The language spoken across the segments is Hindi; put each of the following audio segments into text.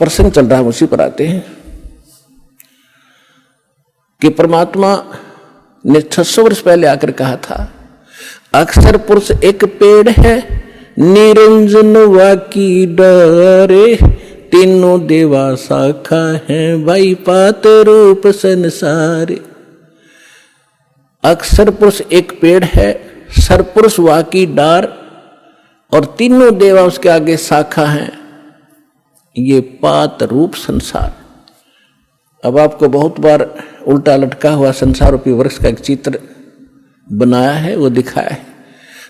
प्रसंग चल रहा है उसी पर आते हैं कि परमात्मा ने 600 वर्ष पहले आकर कहा था, अक्षर पुरुष एक पेड़ है, निरंजन वाकी डरे, तीनों देवा शाखा है, भाई पात रूप संसारे। अक्षर पुरुष एक पेड़ है, सरपुरुष वाकी डार, और तीनों देवा उसके आगे शाखा हैं, ये पात रूप संसार। अब आपको बहुत बार उल्टा लटका हुआ संसार रूपी वृक्ष का एक चित्र बनाया है, वो दिखाया है।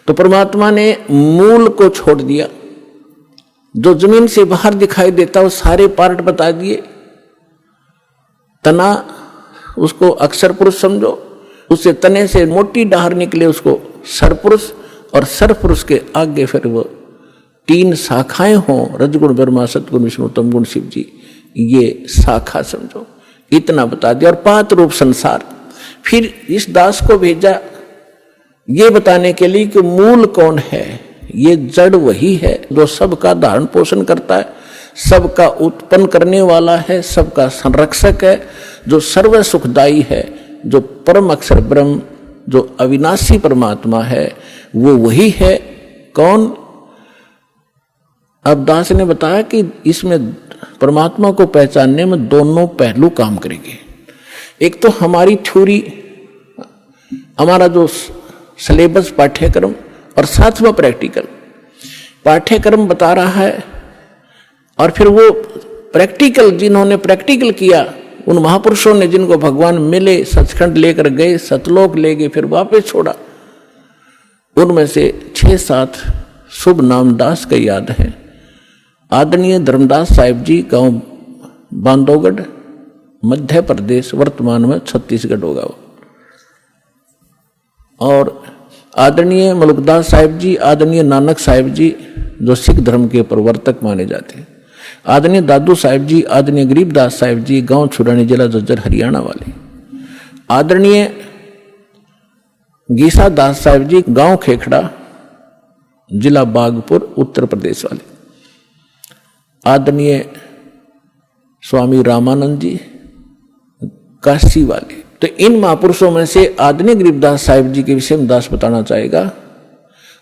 तो परमात्मा ने मूल को छोड़ दिया, जो जमीन से बाहर दिखाई देता वो सारे पार्ट बता दिए। तना उसको अक्षर पुरुष समझो, उससे तने से मोटी डाहर निकले उसको सरपुरुष, और सरपुरुष के आगे फिर वो 3 शाखाएं हों, रजगुण ब्रह्मा सतगुण विष्णु तमगुण शिव जी, ये शाखा समझो। इतना बता दिया। और पात रूप संसार, फिर इस दास को भेजा ये बताने के लिए कि मूल कौन है। ये जड़ वही है जो सबका धारण पोषण करता है, सबका उत्पन्न करने वाला है, सबका संरक्षक है, जो सर्व सुखदायी है, जो परम अक्षर ब्रह्म, जो अविनाशी परमात्मा है, वो वही है। कौन? अब दास ने बताया कि इसमें परमात्मा को पहचानने में दोनों पहलू काम करेंगे। एक तो हमारी थ्योरी, हमारा जो सिलेबस पाठ्यक्रम, और साथ में प्रैक्टिकल। पाठ्यक्रम बता रहा है और फिर वो प्रैक्टिकल, जिन्होंने प्रैक्टिकल किया, उन महापुरुषों ने जिनको भगवान मिले, सचखंड लेकर गए, सतलोक ले गए, फिर वापस छोड़ा, उनमें से 6-7 शुभ नाम दास का याद है। आदरणीय धर्मदास साहिब जी, गांव बांधवगढ़, मध्य प्रदेश, वर्तमान में छत्तीसगढ़ होगा। और आदरणीय मलुकदास साहिब जी, आदरणीय नानक साहिब जी, जो सिख धर्म के प्रवर्तक माने जाते हैं, आदरणीय दादू साहिब जी, आदरणीय गरीबदास साहिब जी, गांव छुरानी, जिला झज्जर, हरियाणा वाले, आदरणीय गीसा दास साहिब जी, गांव खेखड़ा, जिला बागपुर, उत्तर प्रदेश वाले, आदरणीय स्वामी रामानंद जी, काशी वाले। तो इन महापुरुषों में से आदरणीय गरीबदास साहिब जी के विषय में दास बताना चाहेगा।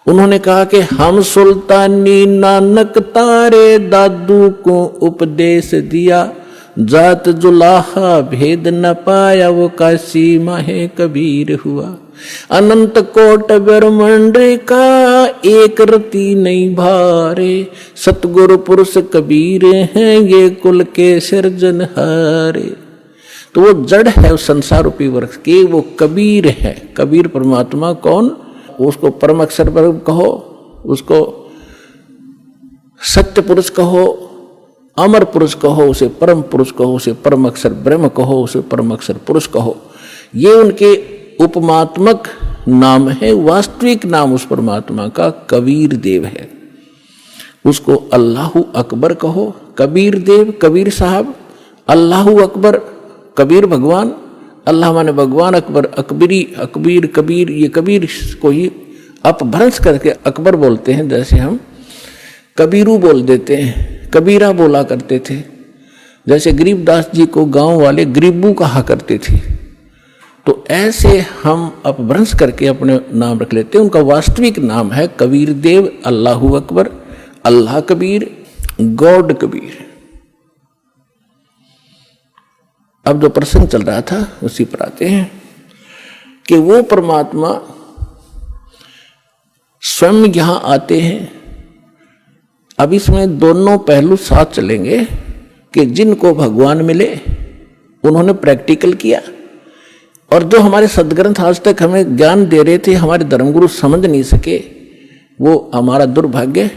उन्होंने कहा कि हम सुल्तानी नानक तारे दादू को उपदेश दिया, जात जुलाहा भेद न पाया, वो काशी माहे कबीर हुआ। अनंत कोट ब्रह्मांड का एक रति नहीं भारे, सतगुरु पुरुष कबीर हैं ये कुल के सिरजनहारे। तो वो जड़ है उस संसार रूपी वृक्ष के, वो कबीर है। कबीर परमात्मा कौन? उसको परम अक्षर ब्रह्म कहो, उसको सत्य पुरुष कहो, अमर पुरुष कहो, उसे परम पुरुष कहो, उसे परम अक्षर ब्रह्म कहो, उसे परम अक्षर पुरुष कहो। ये उनके उपमात्मक नाम है। वास्तविक नाम उस परमात्मा का कबीर देव है। उसको अल्लाहु अकबर कहो, कबीर देव, कबीर साहब, अल्लाहु अकबर, कबीर भगवान, अल्लाह माने भगवान, अकबर अकबरी, अकबीर कबीर, ये कबीर को ही अपभ्रंश करके अकबर बोलते हैं। जैसे हम कबीरू बोल देते हैं, कबीरा बोला करते थे। जैसे गरीबदास जी को गांव वाले गरीबू कहा करते थे। तो ऐसे हम अपभ्रंश करके अपने नाम रख लेते हैं। उनका वास्तविक नाम है कबीर देव, अल्लाहु अकबर, अल्लाह कबीर, गॉड कबीर। अब जो प्रसंग चल रहा था उसी पर आते हैं कि वो परमात्मा स्वयं यहां आते हैं। अब इसमें दोनों पहलू साथ चलेंगे कि जिनको भगवान मिले उन्होंने प्रैक्टिकल किया, और जो हमारे सदग्रंथ आज तक हमें ज्ञान दे रहे थे, हमारे धर्मगुरु समझ नहीं सके, वो हमारा दुर्भाग्य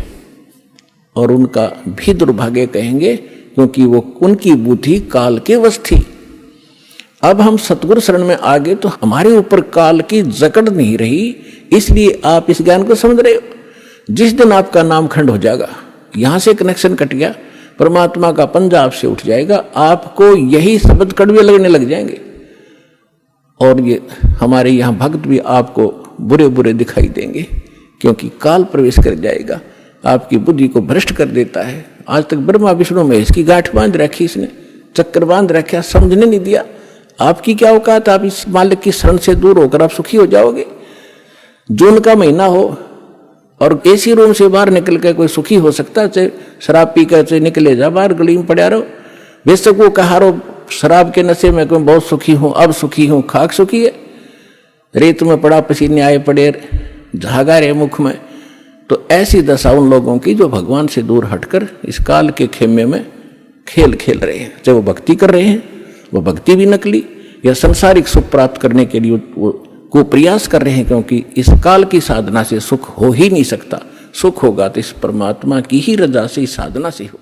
और उनका भी दुर्भाग्य कहेंगे, क्योंकि वो उनकी बुद्धि काल के वश थी। अब हम सतगुरु शरण में आ गए तो हमारे ऊपर काल की जकड़ नहीं रही, इसलिए आप इस ज्ञान को समझ रहे हो। जिस दिन आपका नाम खंड हो जाएगा, यहां से कनेक्शन कट गया, परमात्मा का पंजा आपसे उठ जाएगा, आपको यही शब्द कड़वे लगने लग जाएंगे, और ये हमारे यहाँ भक्त भी आपको बुरे बुरे दिखाई देंगे, क्योंकि काल प्रवेश कर जाएगा, आपकी बुद्धि को भ्रष्ट कर देता है, आज तक ब्रह्मा विष्णु महेश की गांठ बांध रखी, इसने चक्कर बांध रखा, समझने नहीं दिया। आपकी क्या औकात, आप इस मालिक की शरण से दूर होकर आप सुखी हो जाओगे। जून का महीना हो और एसी रूम से बाहर निकल के कोई सुखी हो सकता है? चाहे शराब पी कर चाहे निकले जा बाहर, गली में पड़ा रहो, बेशक वो कहा रहो शराब के नशे में मैं बहुत सुखी हूं, अब सुखी हूं, खाक सुखी है, रेत में पड़ा पसीने आए पड़े, झागा रहे मुख में। तो ऐसी दशा उन लोगों की जो भगवान से दूर हटकर इस काल के खेमे में खेल खेल रहे हैं। चाहे वो भक्ति कर रहे हैं, वो भक्ति भी नकली, या संसारिक सुख प्राप्त करने के लिए वो को प्रयास कर रहे हैं, क्योंकि इस काल की साधना से सुख हो ही नहीं सकता। सुख होगा तो इस परमात्मा की ही रजा से, इस साधना से हो।